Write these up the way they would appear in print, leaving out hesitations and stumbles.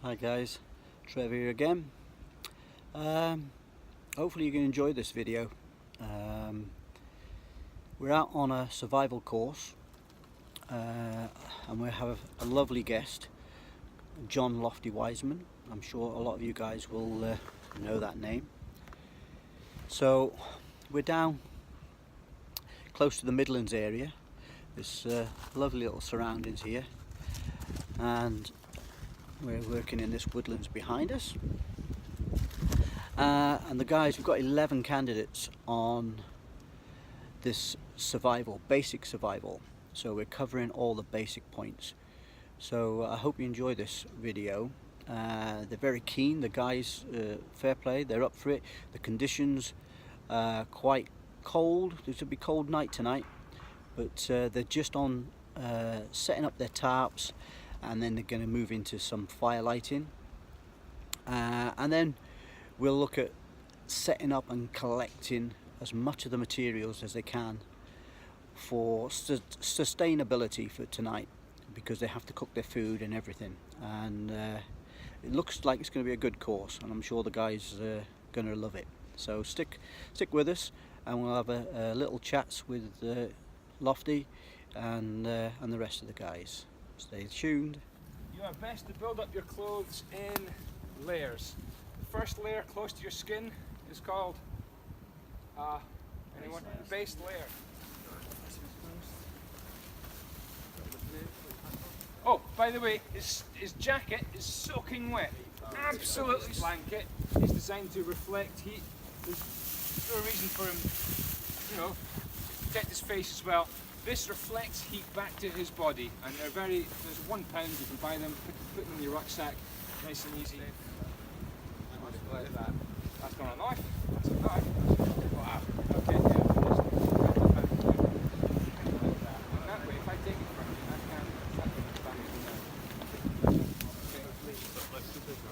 Hi guys, Trevor here again. Hopefully you can enjoy this video. We're out on a survival course and we have a lovely guest, John Lofty Wiseman. I'm sure a lot of you guys will know that name. So we're down close to the Midlands area. This lovely little surroundings here, and we're working in this woodlands behind us, and the guys, we've got 11 candidates on this basic survival, so we're covering all the basic points. So I hope you enjoy this video. They're very keen, the guys, fair play, they're up for it. The conditions quite cold. It's a bit cold night tonight, but they're just on setting up their tarps, and then they're going to move into some fire lighting, and then we'll look at setting up and collecting as much of the materials as they can for sustainability for tonight, because they have to cook their food and everything. And it looks like it's going to be a good course, and I'm sure the guys are going to love it. So stick with us, and we'll have a little chats with Lofty and the rest of the guys. Stay tuned. You are best to build up your clothes in layers. The first layer close to your skin is called base layer. Oh, by the way, his jacket is soaking wet. Absolutely. This blanket is designed to reflect heat. There's no reason for him, to protect his face as well. This reflects heat back to his body, and there's £1, you can buy them, put them in your rucksack, nice and easy. Like that. That's not a knife, that's a knife. Wow. Okay, yeah. That way, if I take it from you, I can back it down.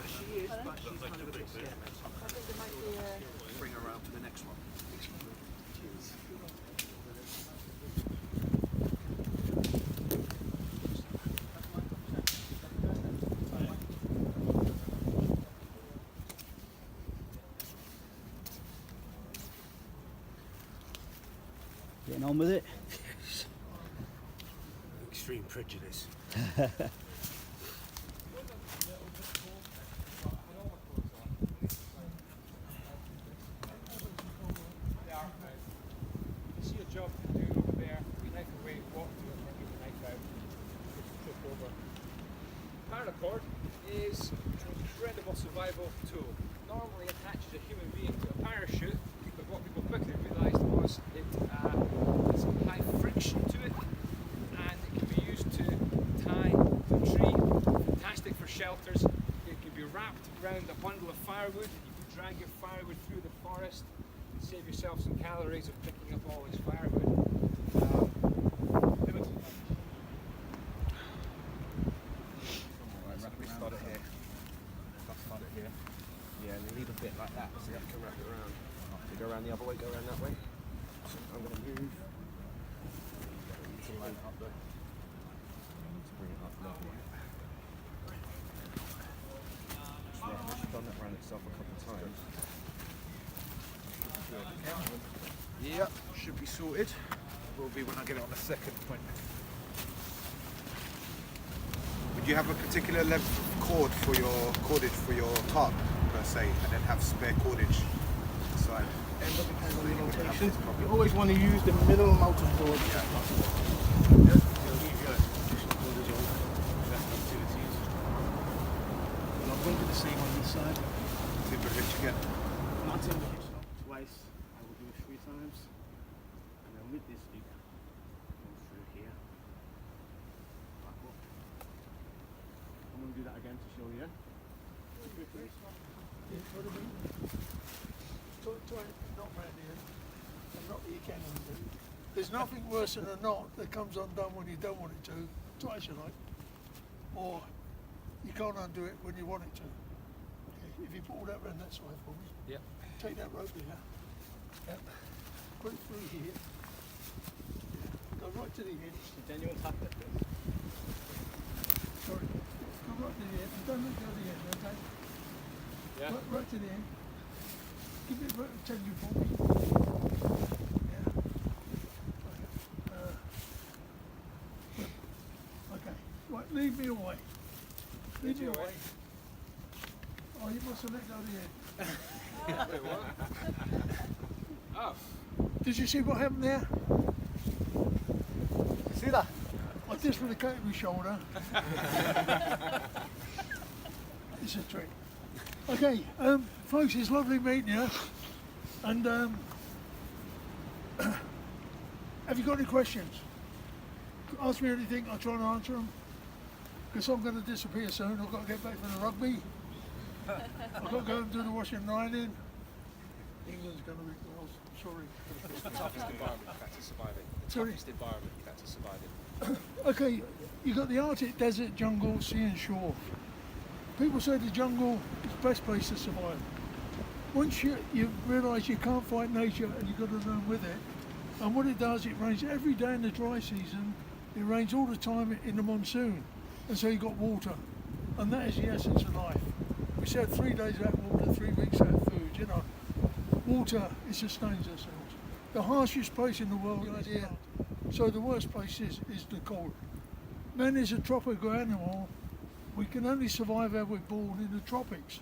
She is, but she's kind of a bit scared. I think there might be bring her around to the next one. Cheers. Getting on with it? Yes. Extreme prejudice. See a job to do over there, knife away, walk to it, and get the knife out, trip over. Paracord is an incredible survival tool. Normally attaches a human being to a parachute, but what people quickly realised was it has high friction to it, and it can be used to tie to a tree. Fantastic for shelters. It can be wrapped around a bundle of firewood. You can drag your firewood through the forest and save yourself some calories of picking up all this firewood. We start it here. Start it here. Yeah, and you leave a bit like that, so you have to wrap it around. You go around the other way, go around that way. So I'm going to move. Bring it up there. To bring it up level. Yeah, once you've done that around itself a couple of times. Yep, should be sorted. Will be when I get it on the second point. Would you have a particular length of cordage for your tarp per se, and then have spare cordage inside? Depends on the location. You always want to use the middle amount of cord as possible. It'll leave you additional cordage on left utilities. And I'm going to do the same on this side. Timber hitch again. Not in the hitch twice. I will do it 3 times. And then with this loop, go through here. Back up. I'm going to do that again to show you. Try not round here, and not that you can undo. There's nothing worse than a knot that comes undone when you don't want it to, twice you like, or you can't undo it when you want it to. Okay, if you put all that round that side for me, Yep. take that rope here, yep. Put it through here, go right to the edge. Genuine tactic. Sorry, go right to the end. Don't let go to the end, okay? Yeah. Right to the end. Give it right attention for me. Yeah. Okay. Right, lead me away. Lead me away. Oh, you must have let go of the end. Wait, what? Oh. Did you see what happened there? See that? I dislocated my shoulder. It's a trick. Okay, folks, it's lovely meeting you. And have you got any questions? Ask me anything, I'll try and answer them. Because I'm going to disappear soon. I've got to get back to the rugby. I've got to go and do the washing and ironing. England's going to be, well, sorry. It's the toughest environment you've had to survive in. The Sorry? toughest environment you've had to survive in. Okay, you've got the Arctic desert, jungle, sea and shore. People say the jungle is the best place to survive. Once you realise you can't fight nature and you've got to learn with it, and what it does, it rains every day in the dry season, it rains all the time in the monsoon, and so you've got water. And that is the essence of life. We said 3 days without water, 3 weeks without food, you know. Water, it sustains ourselves. The harshest place in the world is here. So the worst place is the cold. Man is a tropical animal. We can only survive how we're born in the tropics.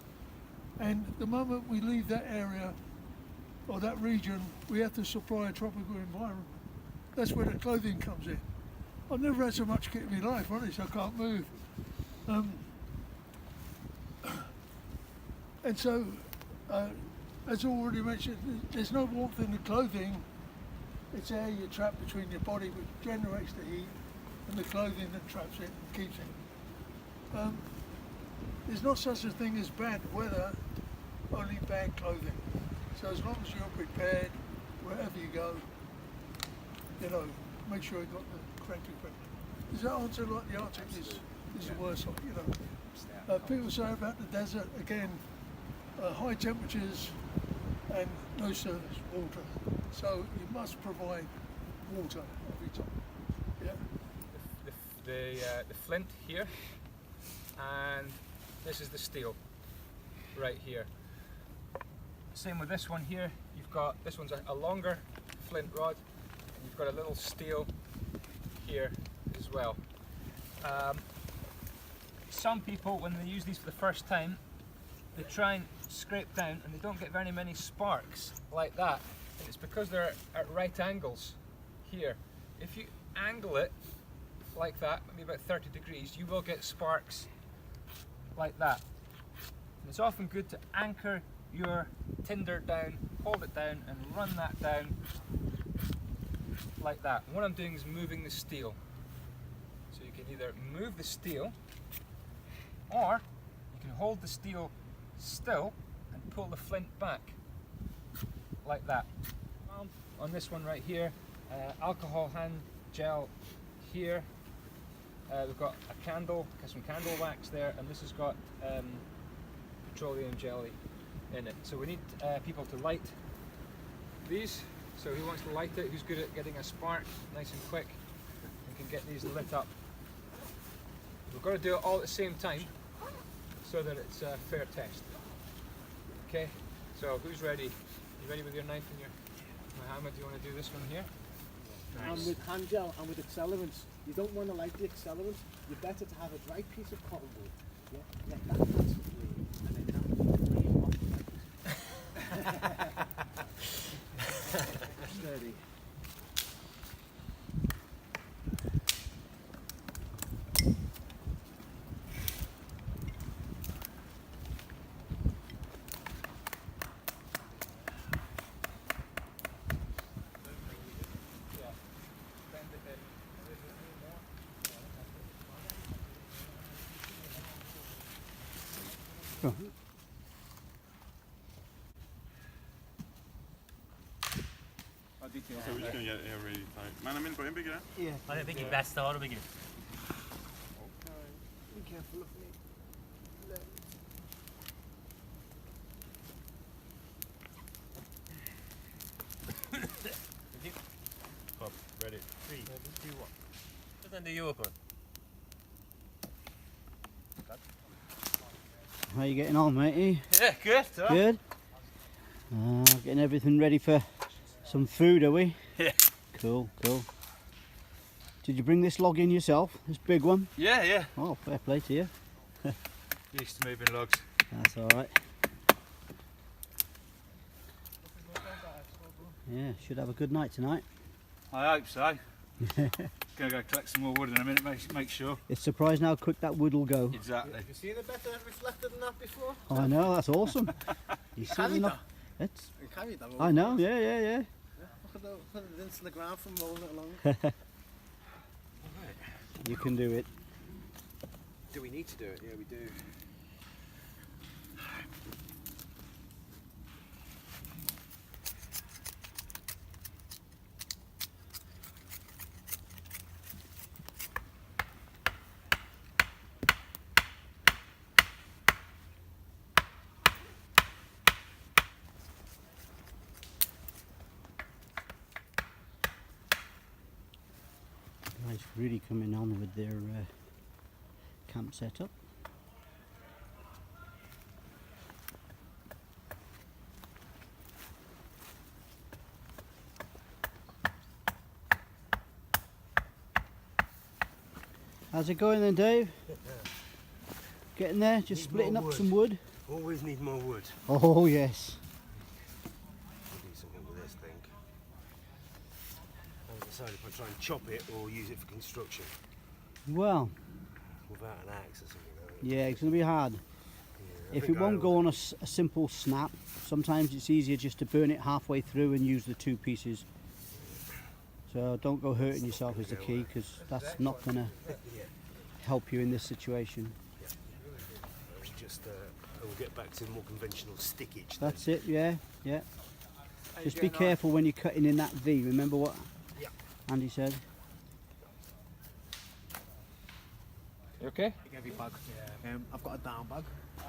And the moment we leave that area or that region, we have to supply a tropical environment. That's where the clothing comes in. I've never had so much kit in my life, honestly, I can't move. And so, as already mentioned, there's no warmth in the clothing. It's air you trap between your body, which generates the heat, and the clothing that traps it and keeps it. There's not such a thing as bad weather, only bad clothing. So as long as you're prepared, wherever you go, you know, make sure you've got the correct equipment. Does that answer like the Arctic is the worst, you know? People say about the desert, again, high temperatures and no surface water. So you must provide water every time. Yeah. The flint here, and this is the steel right here. Same with this one here. You've got, this one's a longer flint rod, and you've got a little steel here as well. Some people, when they use these for the first time, they try and scrape down and they don't get very many sparks like that. And it's because they're at right angles here. If you angle it like that, maybe about 30 degrees, you will get sparks like that. And it's often good to anchor your tinder down, hold it down and run that down like that. And what I'm doing is moving the steel. So you can either move the steel, or you can hold the steel still and pull the flint back like that. On this one right here, alcohol hand gel here. We've got a candle, some candle wax there, and this has got petroleum jelly in it. So we need people to light these. So who wants to light it? Who's good at getting a spark nice and quick? We can get these lit up. We've got to do it all at the same time so that it's a fair test. Okay, so who's ready? You ready with your knife and your Mohammed? Do you want to do this one here? Nice. And with hand gel and with accelerants, you don't want to light the accelerant. You're better to have a dry piece of cotton wool. Yeah, let that pass for you, and then that will flame off the light. Steady. So we're just going to get it here really tight. Man, I'm in for him, bigger. Yeah. I don't think you best start begin. Be careful of me. Up, ready. 3, 2, 1. Just under your open. Cut. how you getting on, matey? Yeah, good. Good? Getting everything ready for some food, are we? Yeah. Cool, cool. Did you bring this log in yourself, this big one? Yeah. Oh, fair play to you. Used to moving logs. That's alright. Yeah, should have a good night tonight. I hope so. Gonna go collect some more wood in a minute, make sure. It's surprising how quick that wood will go. Exactly. Have you seen a better reflector than that before? Oh, I know, that's awesome. He's certainly not. It's. You carried that I know, yeah. Look at the dents in the ground from rolling it along. You can do it. Do we need to do it? Yeah, we do. Guys really coming on with their camp setup. How's it going then, Dave? Getting there? Just Need splitting more up wood. some wood? Always need more wood. Oh yes. I'll do something with this thing. I'll decide if I try and chop it or use it for construction. Well, Without an axe or something like that. yeah, it's going to be hard. Yeah, I If it think won't I'll- go on a simple snap, sometimes it's easier just to burn it halfway through and use the two pieces. So don't go hurting yourself is the key, because that's not going to help you in this situation. It's just, we'll get back to more conventional stickage. That's it, yeah. Just be careful when you're cutting in that V. Remember what Yeah. Andy said? You okay? Heavy bag. I've got a down bag,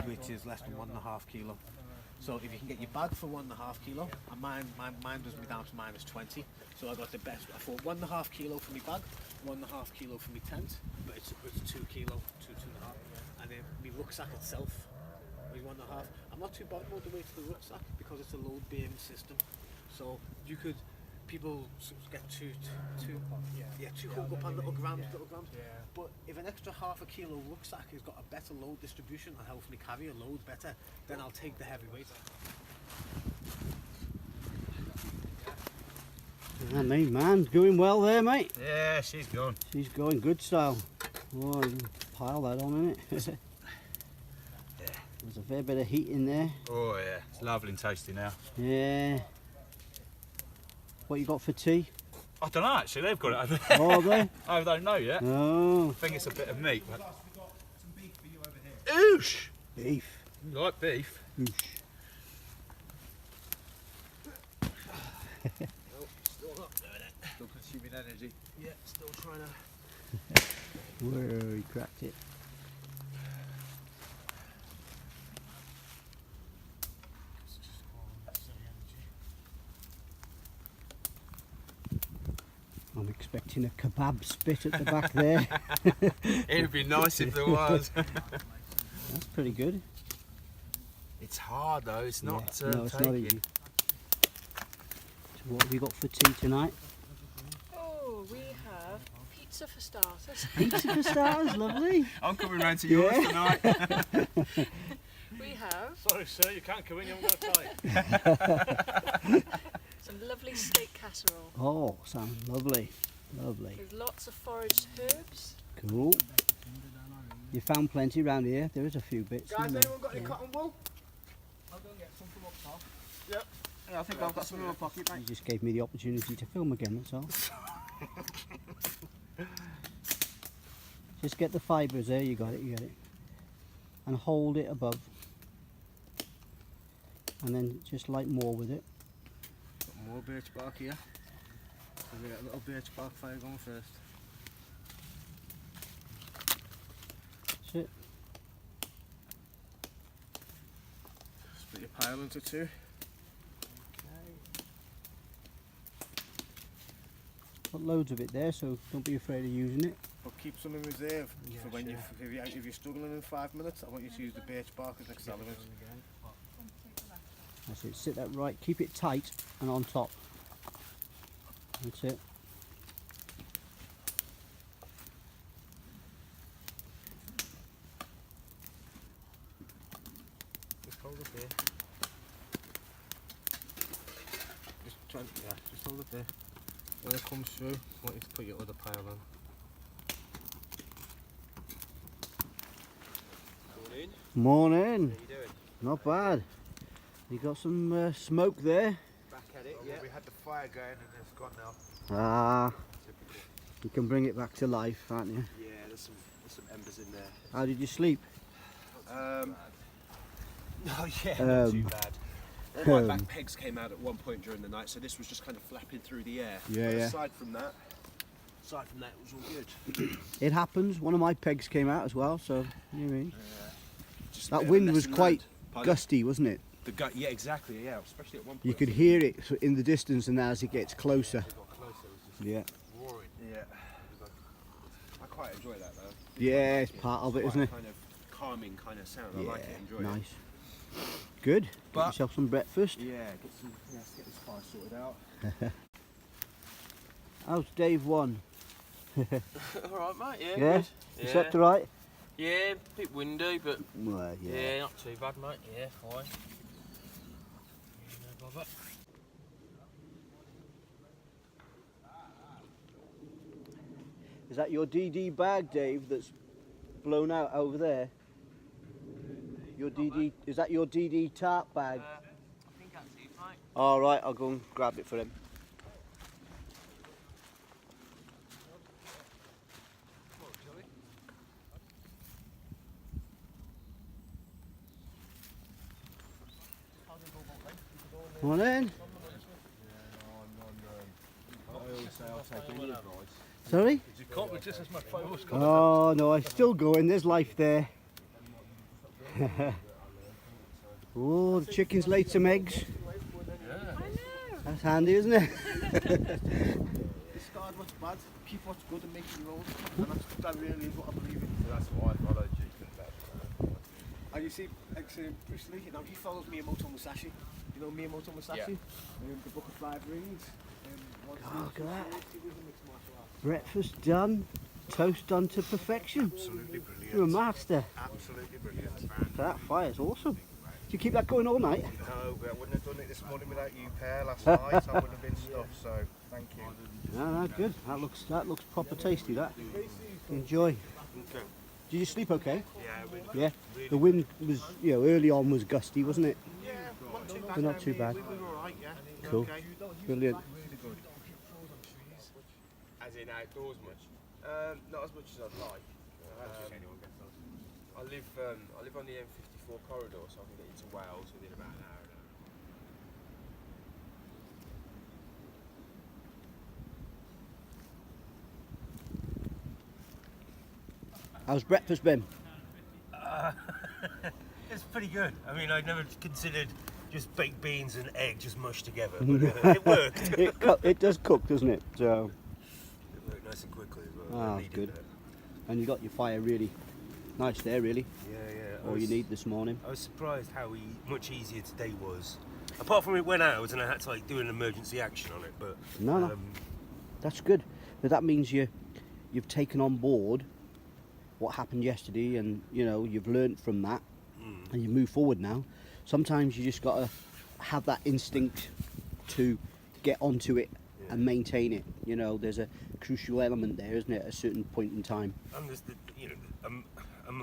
which is less than 1.5 kilo. So if you can get your bag for 1.5 kilo, and mine does me down to -20. So I got the best. I thought 1.5 kilo for my bag, 1.5 kilo for my tent, but it's 2 kilo, 2.5, and then my rucksack itself is 1.5. I'm not too bothered about the weight of the rucksack because it's a load bearing system. So you could. People get too hooked up on little grams. But if an extra ½ kilo rucksack has got a better load distribution and helps me carry a load better, then I'll take the heavy weight. I mean, man, going well there, mate. Yeah, she's gone. She's going good style. Oh, you can pile that on, innit? Yeah. There's a fair bit of heat in there. Oh yeah, it's lovely and tasty now. Yeah. What you got for tea? I don't know actually, they've got it over there. Oh, have they? I don't know yet. Oh, I think it's a bit of meat. But... Oosh! beef. You like beef? Oosh. Still not doing it. Still consuming energy. Yeah, still trying to. Whoa, he cracked it. I'm expecting a kebab spit at the back there. It'd be nice if there was. That's pretty good. It's hard though, it's not Yeah. No, it's not easy. So what have you got for tea tonight? Oh, we have pizza for starters. Pizza for starters, lovely. I'm coming round to yours Yeah. tonight. We have Sorry, sir, you can't come in. You haven't got a tie. some lovely steak casserole Oh, sounds lovely. Lovely. with lots of foraged herbs. Cool. You found plenty around here. There is a few bits. Guys, isn't there? anyone got any Yeah. cotton wool? I'll go and get some from up top. Yep. Yeah, I think I've got some in my pocket, You just gave me the opportunity to film again, that's all. Just get the fibres there, you got it. And hold it above. And then just light more with it. Got more birch bark here. So we got a little birch bark fire going first. That's it. Split your pile into two. Got loads of it there, so don't be afraid of using it. But keep some in reserve Yeah, for when sure. if you're struggling in 5 minutes. I want you to use the birch bark as an accelerant. That's it. Sit that right. Keep it tight and on top. That's it. Just hold it there. Just hold it there. When it comes through, I want you to put your other pile on. Morning. How you doing? Not bad. You got some smoke there. Back at it, Well, we had the fire going and it's gone now. Ah, Typical. you can bring it back to life, can't you? Yeah, there's some embers in there. How did you sleep? No, yeah, not too Um, bad. All my um, back pegs came out at one point during the night, so this was just kind of flapping through the air. Yeah, But yeah. Aside from that, it was all good. It happens. One of my pegs came out as well, so you know what I mean. Just a That bit of a wind was lesson quite learned. Pardon? gusty, wasn't it? The gut, yeah, exactly, yeah, especially at one point. You could hear it in the distance, and as it gets closer. It got closer, it was just Yeah. roaring. Yeah. I quite enjoy that though. Yeah, it's part of it, Quite isn't a it? kind of calming kind of sound. I Yeah, like it, enjoy it. nice. Good. Get But- yourself some breakfast. Yeah, let's get this fire sorted out. How's Dave 1? Alright, mate, yeah. Yeah? Good. You slept alright? Yeah, a bit windy, but Well, yeah, not too bad, mate. Yeah, fine. Yeah, no bother. Is that your DD bag, Dave, that's blown out over there? Your DD, is that your DD tarp bag? I think that's it, mate. All right, I'll go and grab it for him. Morning. Sorry? You caught me just as my phone was Oh no, I'm still going. There's life there. Oh, the chicken's laid some eggs. That's handy, isn't it? Discard what's bad, keep what's good and make your own. And that really is what I believe in. That's why I follow And you see, Bruce Lee, he follows Miyamoto Musashi. You know Miyamoto Musashi? The Book of Five Rings. Look at that. Breakfast done. Toast done to perfection. Absolutely brilliant. You're a master. Absolutely brilliant. That fire's awesome. Do you keep that going all night? No, but I wouldn't have done it this morning without you, Per. Last night I wouldn't have been stuffed, so thank you. No, good. That looks proper tasty. That. Enjoy. Okay. Did you sleep okay? Yeah, really. Yeah. The wind was, early on was gusty, wasn't it? Yeah, not too bad. But not too bad. We were alright, yeah. Cool. Okay. Brilliant. As in outdoors much? Not as much as I'd like. I live on the M54 corridor, so I can get into Wales within about an hour. How's breakfast been? It's pretty good. I mean, I'd never considered just baked beans and egg just mushed together, but it worked. It does cook, doesn't it? So, It worked nice and quickly as well. I ah, needed good. that. And you got your fire really nice there, really. Yeah, yeah. All you need this morning. I was surprised how much easier today was. Apart from it went out and I had to like do an emergency action on it, but No. That's good. But that means you've taken on board what happened yesterday, and you've learnt from that, and you move forward now. Sometimes you just got to have that instinct to get onto it and maintain it. There's a crucial element there, isn't it, at a certain point in time. I'm just, I'm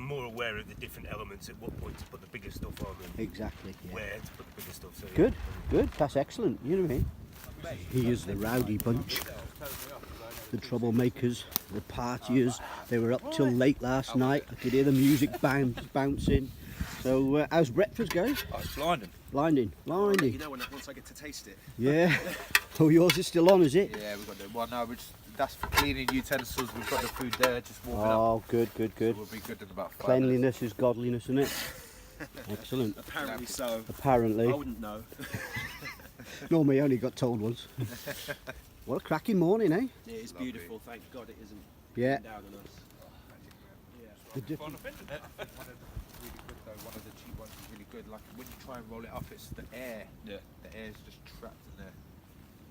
more aware of the different elements at what point to put the bigger stuff on and Exactly. Yeah. where to put the bigger stuff. So Good. That's excellent. You know what I mean? He is the rowdy bunch. The troublemakers, the partiers. They were up till late last night. I could hear the music bouncing. So, how's breakfast, guys? Oh, it's blinding. Blinding. You know once I get to taste it. Yeah. Oh, yours is still on, is it? Yeah, we've got the one now. That's for cleaning utensils. We've got the food there, just warming up. Oh, good. So we'll be good in about 5 minutes. Cleanliness is godliness, isn't it? Excellent. Apparently so. Apparently. I wouldn't know. Normally, I only got told once. What a cracking morning, eh? It is beautiful. Thank God it isn't. Yeah. down on us. The different. One of the really good though, one of the cheap ones is really good. Like when you try and roll it up, it's the air. Yeah. The air's just trapped in there.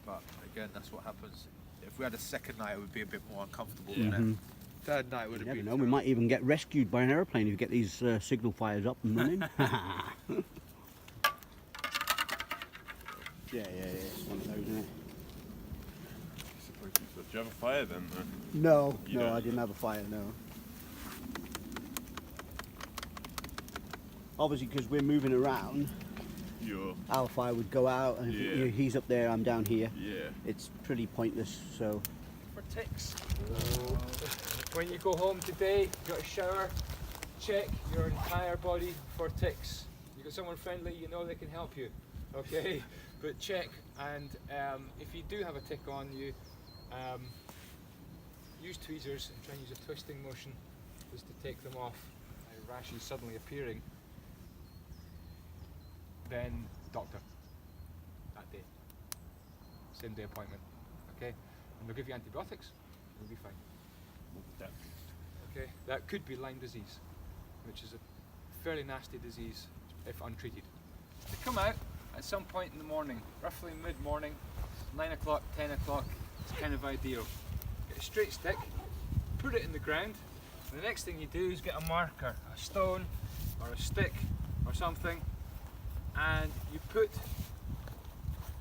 But again, that's what happens. If we had a second night, it would be a bit more uncomfortable. Wouldn't it? Third night would You have never been. know, we might even get rescued by an aeroplane if you get these signal fires up and running. Yeah, it's one of those, isn't it? Do you have a fire then? No, You no, don't? I didn't have a fire, no. Obviously, because we're moving around, our fire would go out, and if Yeah. he's up there, I'm down here. Yeah. It's pretty pointless, so... For ticks. When you go home today, you got a shower, check your entire body for ticks. You got someone friendly, you know they can help you, okay? But check, and if you do have a tick on you, use tweezers and try and use a twisting motion just to take them off. A rash is suddenly appearing, then doctor that day. Same day appointment, okay? And they'll give you antibiotics, you'll be fine. Okay, that could be Lyme disease, which is a fairly nasty disease if untreated. They come out at some point in the morning, roughly mid-morning, 9 o'clock, 10 o'clock, it's kind of ideal. Get a straight stick, put it in the ground, and the next thing you do is get a marker, a stone or a stick or something, and you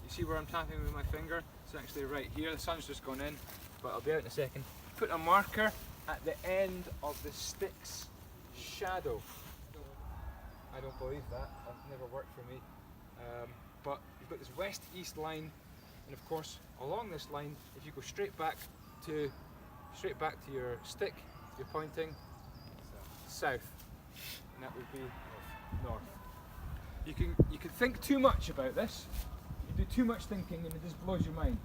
see where I'm tapping with my finger? It's actually right here, the sun's just gone in, but I'll be out in a second. Put a marker at the end of the stick's shadow. I don't believe that, that's never worked for me. But you've got this west-east line, and of course along this line, if you go straight back to your stick, you're pointing south, and that would be north. You can think too much about this. You do too much thinking, and it just blows your mind.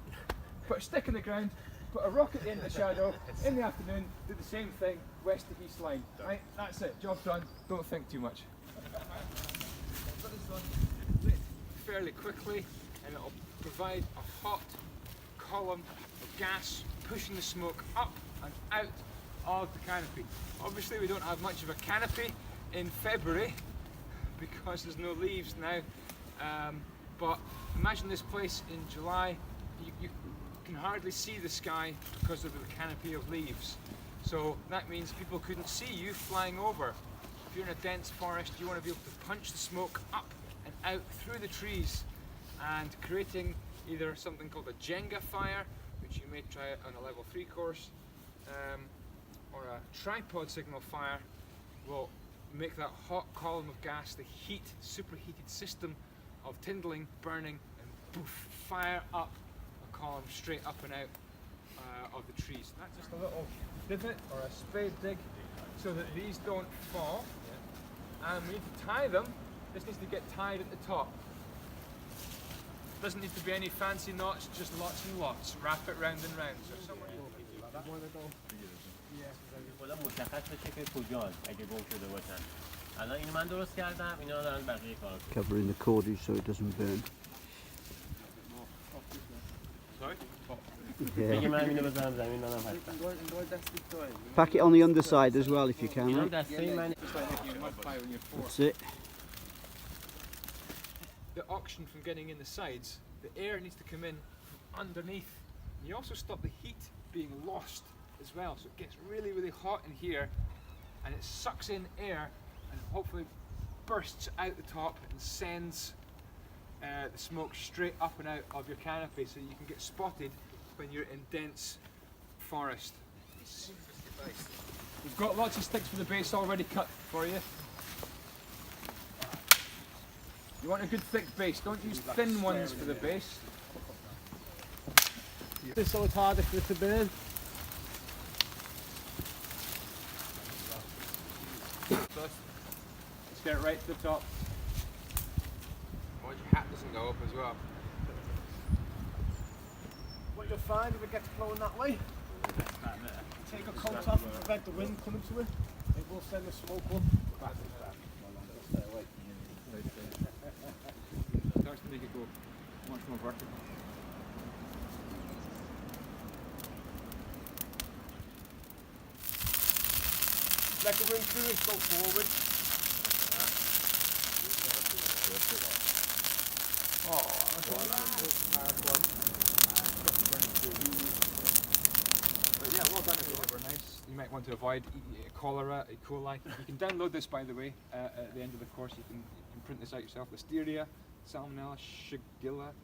Put a stick in the ground, put a rock at the end of the shadow. In the afternoon, do the same thing, west to east line. Right, that's it. Job done. Don't think too much. Lit fairly quickly, and it'll provide a hot column of gas pushing the smoke up and out of the canopy. Obviously we don't have much of a canopy in February because there's no leaves now, but imagine this place in July. You can hardly see the sky because of the canopy of leaves, so that means people couldn't see you flying over. If you're in a dense forest, you want to be able to punch the smoke up and out through the trees, and creating either something called a Jenga fire, which you may try on a level 3 course, or a tripod signal fire will make that hot column of gas, the superheated system of kindling, burning, and poof, fire up a column straight up and out of the trees. That's just a little divot or a spade dig so that these don't fall. And we need to tie them. This needs to get tied at the top. Doesn't need to be any fancy knots, just lots and lots. Wrap it round and round. So someone خدا مشخص بشه که کجان اگه گم شده باشن. الان اینو من درست کردم، اینا دارن بقیه کارو. Covering the cordage so it doesn't burn. Sorry? میگه من اینو بذارم زمین منم هستم. Pack it on the underside as well if you can. اینا Right? دسته من That's it. The oxygen from getting in the sides, the air needs to come in from underneath. And you also stop the heat being lost as well. So it gets really, really hot in here, and it sucks in air and hopefully bursts out the top and sends the smoke straight up and out of your canopy so you can get spotted when you're in dense forest. We've got lots of sticks for the base already cut for you. You want a good thick base, don't use thin ones for the base. This so it's harder for it to burn. Let's get it right to the top. Watch your hat doesn't go up as well. What you'll find if it gets blowing that way, take a coat off and prevent the wind coming to it. It will send the smoke up. Starts to make it go much more vertical. Let the wind through and go forward. But yeah, well done everyone. Very nice. You might want to avoid cholera, E. coli. You can download this, by the way, at the end of the course. You can print this out yourself. Listeria, Salmonella, Shigella,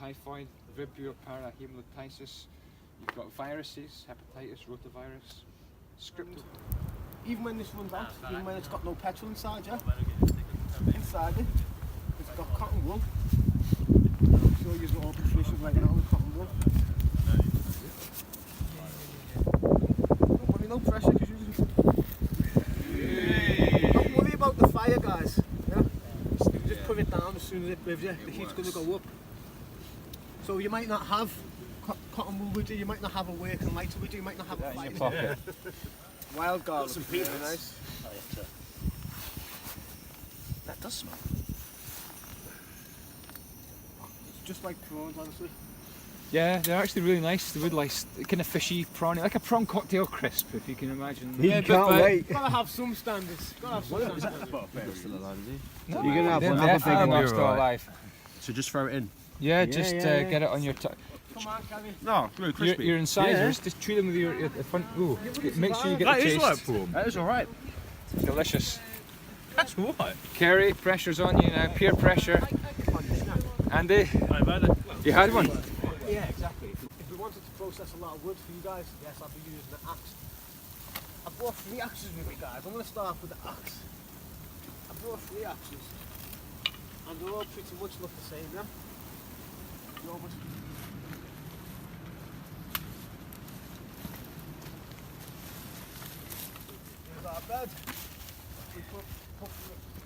typhoid, Vibrio parahemolytisis. You've got viruses, hepatitis, rotavirus, script. Even when this runs out, even when it's got no petrol inside, yeah? Inside it, it's got cotton wool. I'm sure you're all proficient right now with cotton wool. Don't worry, no pressure, because don't worry about the fire, guys. Yeah? Just put it down as soon as it lives you. The heat's going to go up. So you might not have cotton wool with you, you might not have a working lighter with you, you might not have a fire. Wild garlic, some peanuts. Really nice. That does smell. It's just like prawns, honestly. Yeah, they're actually really nice. They would like kind of fishy, prawny, like a prawn cocktail crisp, if you can imagine. Yeah, can't wait. Gotta have some standards. Gotta have some standards. Still alive, is he? You're gonna have They're one. Have a big definitely one. still alive. So just throw it in. Yeah, just yeah. get it on your tongue. Come on, Kelly. No, really crispy. Your incisors, just chew them with your front. Ooh, make sure you get That the is taste. like prawn. That is alright. Delicious. That's alright. Kerry, pressure's on you now. Peer pressure. Andy, I've had it. you had one. Yeah, exactly. If we wanted to process a lot of wood for you guys, yes, I'd be using an axe. I brought 3 axes with me, guys. I'm going to start with the axe. I brought 3 axes. And they're all pretty much look the same, yeah? No, but here's our bed. We put the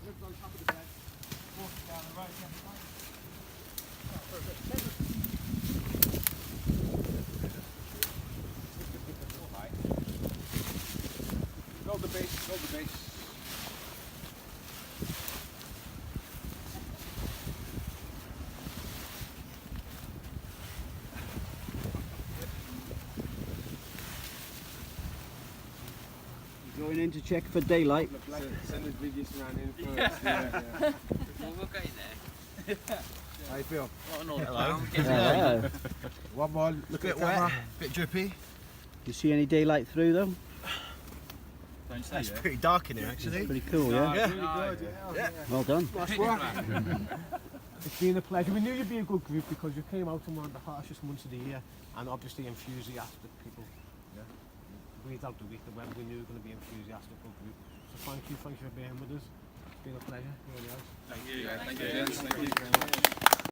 ribs on top of the bed. Walk it down the right hand side. Oh, perfect. Build the base, build the base. Going in to check for daylight. Send the biggest man in first. Yeah. How you feel? Yeah. One more. Look at wet. Bit drippy. You see any daylight through though? Don't say It's yeah. pretty dark in here actually. Pretty cool, yeah? Yeah. Really good, yeah. Well done. That's right. It's been a pleasure. We knew you'd be a good group because you came out in one of the harshest months of the year and obviously enthusiastic people. Yeah. Breathed out the week that we knew you were going to be enthusiastic good group. So thank you for being with us. It's been a pleasure. Really has. Thank you. Thank you.